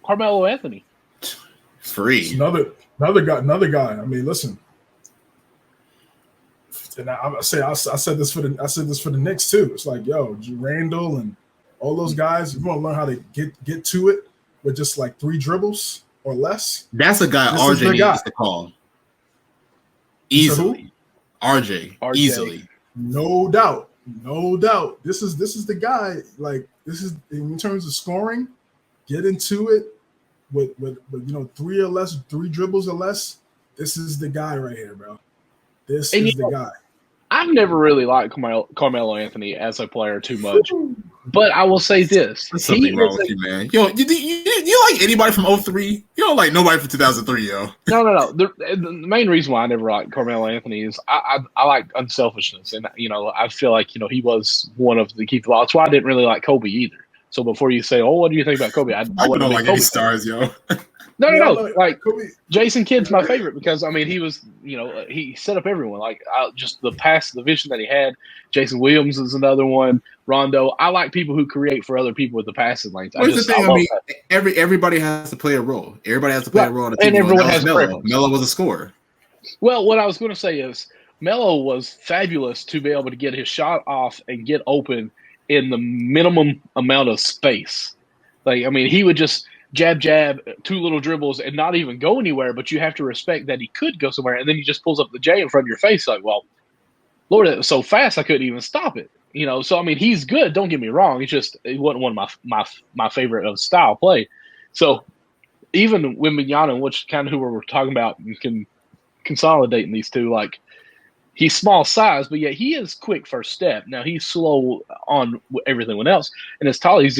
Carmelo Anthony. Free. Another guy. I mean, listen. And I said this for the Knicks too. It's like, yo, Randall and all those guys, you want to learn how to get to it with just like 3 dribbles or less. That's a guy RJ needs to call. Easily. RJ. Easily. No doubt. This is the guy. Like, this is in terms of scoring, get into it with 3 or less, 3 dribbles or less. This is the guy right here, bro. This is the guy. I've never really liked Carmelo Anthony as a player too much, but I will say this: there's something wrong with you, man. Yo, you like anybody from 03? You don't like nobody from 2003, yo. No. The main reason why I never liked Carmelo Anthony is I like unselfishness, and I feel like he was one of the key flaws. That's why I didn't really like Kobe either. So before you say, "Oh, what do you think about Kobe?" I don't like any stars, yo. No. Like Jason Kidd's my favorite because he was, he set up everyone. Like just the vision that he had. Jason Williams is another one. Rondo. I like people who create for other people with the passing lanes. What's the thing? Everybody has to play a role. Everybody has to play a role on the team. And everyone has Melo. Melo was a scorer. Well, what I was going to say is Melo was fabulous to be able to get his shot off and get open in the minimum amount of space. Like, he would just jab, 2 little dribbles and not even go anywhere, but you have to respect that he could go somewhere, and then he just pulls up the J in front of your face like, well, Lord, it was so fast I couldn't even stop it. So, he's good, don't get me wrong. It's just it wasn't one of my favorite of style play. So even Wembanyama, which kind of who we're talking about, you can consolidate in these two, like, he's small size, but yet he is quick first step. Now, he's slow on everything else. And as tall as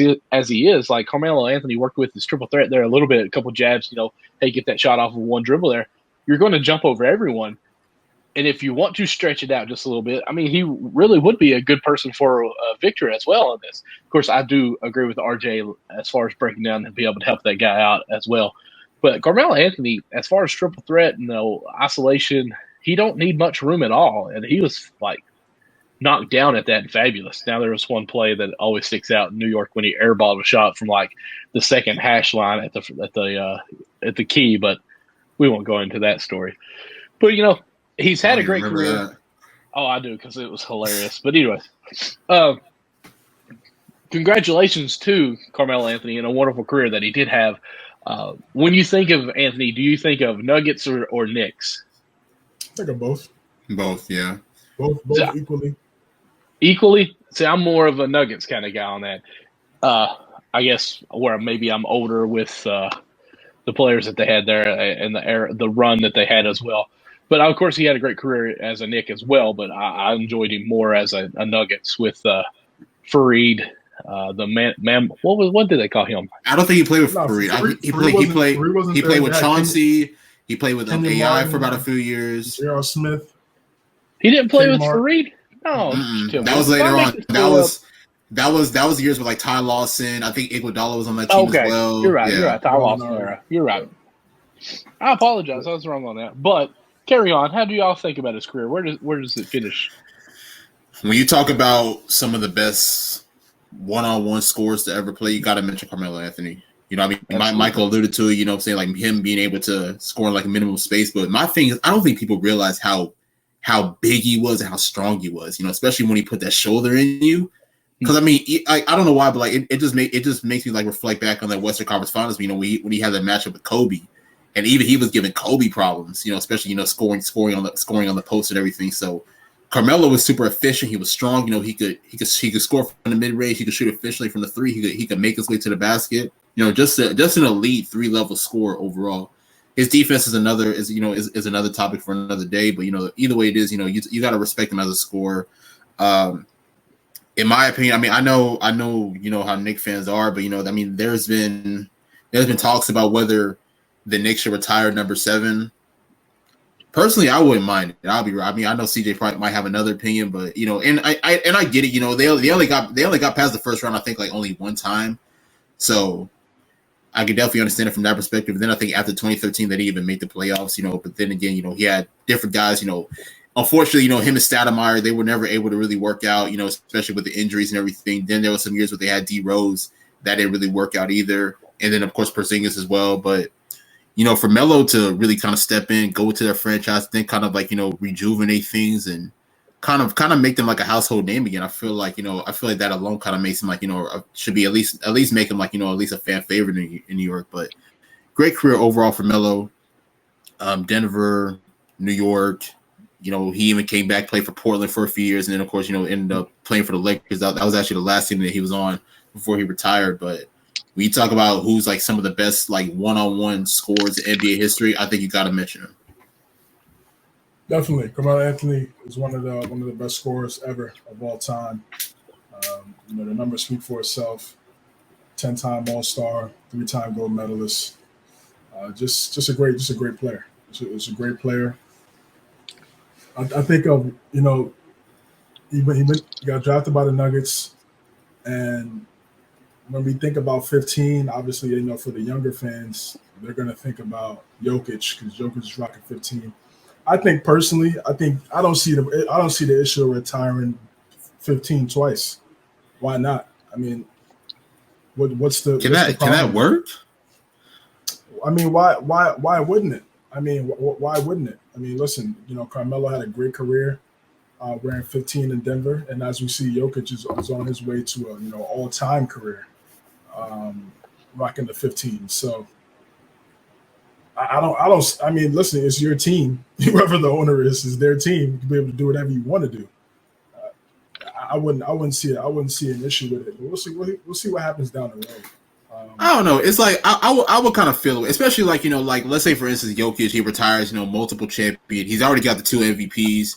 he is, like Carmelo Anthony worked with his triple threat there a little bit, a couple jabs, hey, get that shot off of one dribble there. You're going to jump over everyone. And if you want to stretch it out just a little bit, he really would be a good person for Victor as well on this. Of course, I do agree with RJ as far as breaking down and be able to help that guy out as well. But Carmelo Anthony, as far as triple threat, isolation, he don't need much room at all. And he was like knocked down at that and fabulous. Now there was one play that always sticks out in New York when he airballed a shot from like the second hash line at the key, but we won't go into that story. But he's had a great career. That. Oh, I do, because it was hilarious. But anyway, congratulations to Carmelo Anthony and a wonderful career that he did have. When you think of Anthony, do you think of Nuggets or Knicks? I think of both. Both, yeah. Both equally. Equally? See, I'm more of a Nuggets kind of guy on that. I guess where maybe I'm older with the players that they had there and the run that they had as well. But of course, he had a great career as a Knick as well. But I enjoyed him more as a Nuggets with Fareed, the man. What did they call him? I don't think he played with Fareed. He played with Chauncey. He played with AI for about a few years. J.R. Smith. He didn't play with Fareed? No. That was later on. That was years with like Ty Lawson. I think Iguodala was on that team as well. You're right. Yeah. You're right. Ty Lawson era. You're right. I apologize. I was wrong on that. But carry on. How do y'all think about his career? Where does it finish? When you talk about some of the best one-on-one scores to ever play, you got to mention Carmelo Anthony. Michael alluded to it, saying like him being able to score in like a minimum space. But my thing is, I don't think people realize how big he was and how strong he was, especially when he put that shoulder in you. Because I don't know why, but like it just makes me like reflect back on that Western Conference Finals. When he had that matchup with Kobe, and even he was giving Kobe problems. Especially scoring on the post and everything. So Carmelo was super efficient. He was strong. He could score from the mid range. He could shoot efficiently from the three. He could make his way to the basket. Just an elite 3-level scorer overall. His defense is another topic for another day. But either way it is, you got to respect him as a scorer. In my opinion, I know how Knicks fans are, but there's been talks about whether the Knicks should retire number 7. Personally, I wouldn't mind it. I know CJ probably might have another opinion, but and I get it. They only got past the first round, I think, like only one time. So I could definitely understand it from that perspective. Then I think after 2013 that he even made the playoffs, but then again, he had different guys, unfortunately, him and Stoudemire, they were never able to really work out, especially with the injuries and everything. Then there was some years where they had D Rose that didn't really work out either. and then of course Porzingis as well. But for Melo to really kind of step in, go to their franchise, then kind of like rejuvenate things and kind of make them like a household name again. I feel like that alone kind of makes him like should be at least make him like at least a fan favorite in New York. But great career overall for Melo. Denver, New York. He even came back, played for Portland for a few years, and then of course ended up playing for the Lakers. That was actually the last team that he was on before he retired. But when you talk about who's like some of the best like one-on-one scores in NBA history, I think you got to mention him. Definitely, Carmelo Anthony is one of the best scorers ever of all time. The numbers speak for itself. 10-time All-Star, 3-time gold medalist. Just a great player. It's a great player. I think of he got drafted by the Nuggets, and when we think about 15, obviously for the younger fans, they're gonna think about Jokic because Jokic is rocking 15. I think personally, I don't see the issue of retiring 15 twice. Why not? I mean, what's the can that work? I mean, why wouldn't it? I mean, why wouldn't it? I mean, listen, Carmelo had a great career wearing 15 in Denver, and as we see, Jokic is on his way to a all-time career rocking the 15. So I mean, listen, it's your team. Whoever the owner is their team. You can be able to do whatever you want to do. I wouldn't see an issue with it. But we'll see what happens down the road. I don't know. It's like I would kind of feel it, especially like like let's say for instance Jokic, he retires, multiple champion. He's already got the 2 MVPs.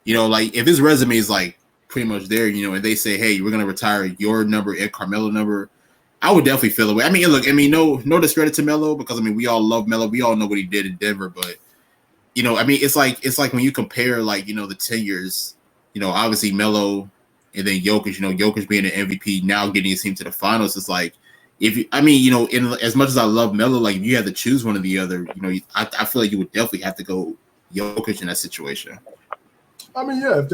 Like if his resume is like pretty much there, and they say, hey, we're gonna retire your number and Carmelo number, I would definitely feel the way. I mean, look, no discredit to Melo because we all love Melo. We all know what he did in Denver, but it's like when you compare like the tenures, obviously Melo and then Jokic, Jokic being an MVP now getting his team to the finals, it's like. In as much as I love Melo, like if you had to choose one or the other, I feel like you would definitely have to go Jokic in that situation. I mean, yeah, if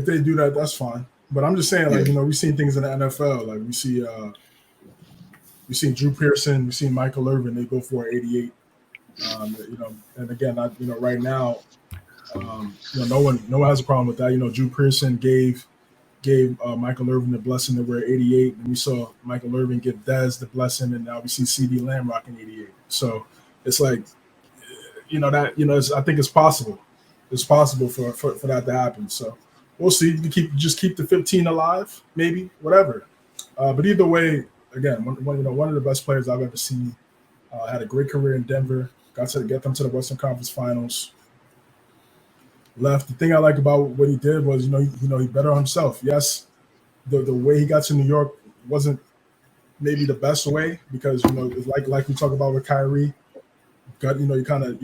they do that, that's fine. But I'm just saying, like we've seen things in the NFL, like we see Drew Pearson, we see Michael Irvin, they go for 88. And again, right now, no one has a problem with that. Drew Pearson gave Michael Irvin the blessing to wear 88, and we saw Michael Irvin give Dez the blessing, and now we see CD Lamb rocking 88. So it's like, I think it's possible. It's possible for that to happen. So we'll see. You just keep the 15 alive, maybe, whatever. But either way, again, one of the best players I've ever seen. Had a great career in Denver. Got to get them to the Western Conference Finals. Left. The thing I like about what he did was, he bettered himself. Yes, the way he got to New York wasn't maybe the best way because it's like we talk about with Kyrie. You kind of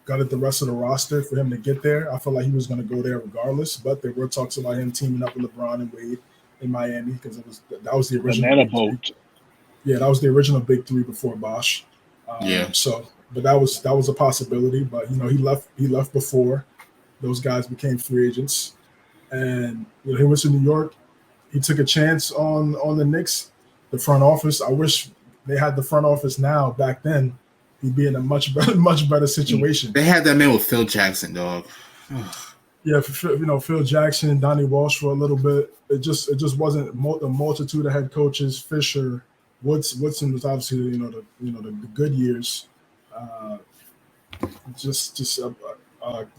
gutted the rest of the roster for him to get there. I felt like he was going to go there regardless, but there were talks about him teaming up with LeBron and Wade in Miami because that was the original banana boat. Yeah, that was the original big three before Bosh. So, but that was a possibility. But he left before those guys became free agents, and he went to New York. He took a chance on the Knicks, the front office. I wish they had the front office now. Back then, he'd be in a much better situation. They had that man with Phil Jackson, dog. Yeah, Phil Jackson, Donnie Walsh for a little bit. It just wasn't a multitude of head coaches. Fisher, Woodson was obviously the good years.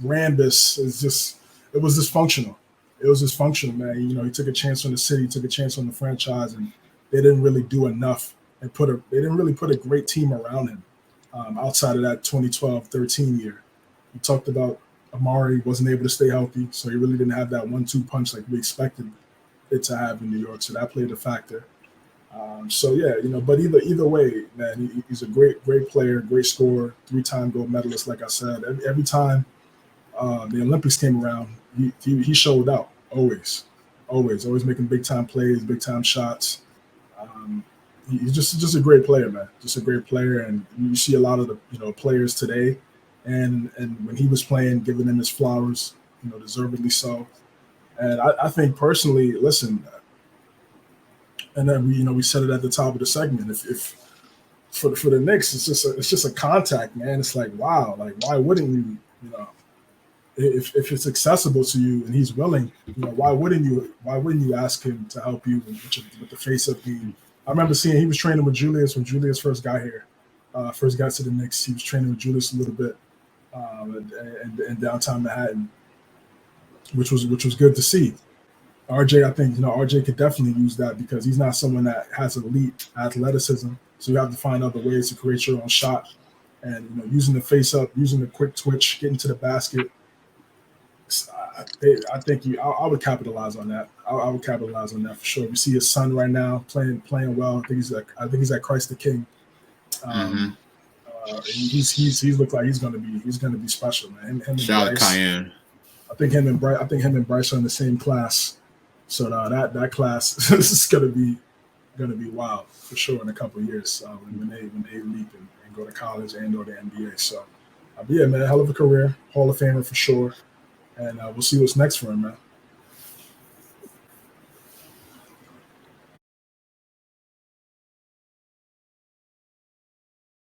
Rambis it was dysfunctional. It was dysfunctional, man. He took a chance on the city, took a chance on the franchise, and they didn't really do enough and they didn't really put a great team around him outside of that 2012-13 year. We talked about Amari wasn't able to stay healthy, so he really didn't have that 1-2 punch like we expected it to have in New York. So that played a factor. But either way, man, he's a great player, great scorer, 3-time gold medalist. Like I said, every time the Olympics came around, he showed out always making big time plays, big time shots. He's just a great player, man. Just a great player, and you see a lot of the players today, and when he was playing, giving him his flowers, deservedly so. And I think personally, listen. And then we said it at the top of the segment. If for the Knicks, it's just a contact, man. It's like, wow, like why wouldn't you, if it's accessible to you and he's willing, why wouldn't you ask him to help you with the face-up game? I remember seeing he was training with Julius when Julius first got here, first got to the Knicks. He was training with Julius a little bit in downtown Manhattan, which was good to see. RJ, I think RJ could definitely use that because he's not someone that has elite athleticism. So you have to find other ways to create your own shot, and using the face up, using the quick twitch, getting to the basket. I think I would capitalize on that. I would capitalize on that for sure. We see his son right now playing well. I think he's at Christ the King. He's looked like he's gonna be special, man. Him Shout out to Cayenne. I think him and Bryce are in the same class. So that class is gonna be wild for sure in a couple of years when they leap and go to college and or the NBA. So, yeah, man, hell of a career, Hall of Famer for sure, and we'll see what's next for him, man.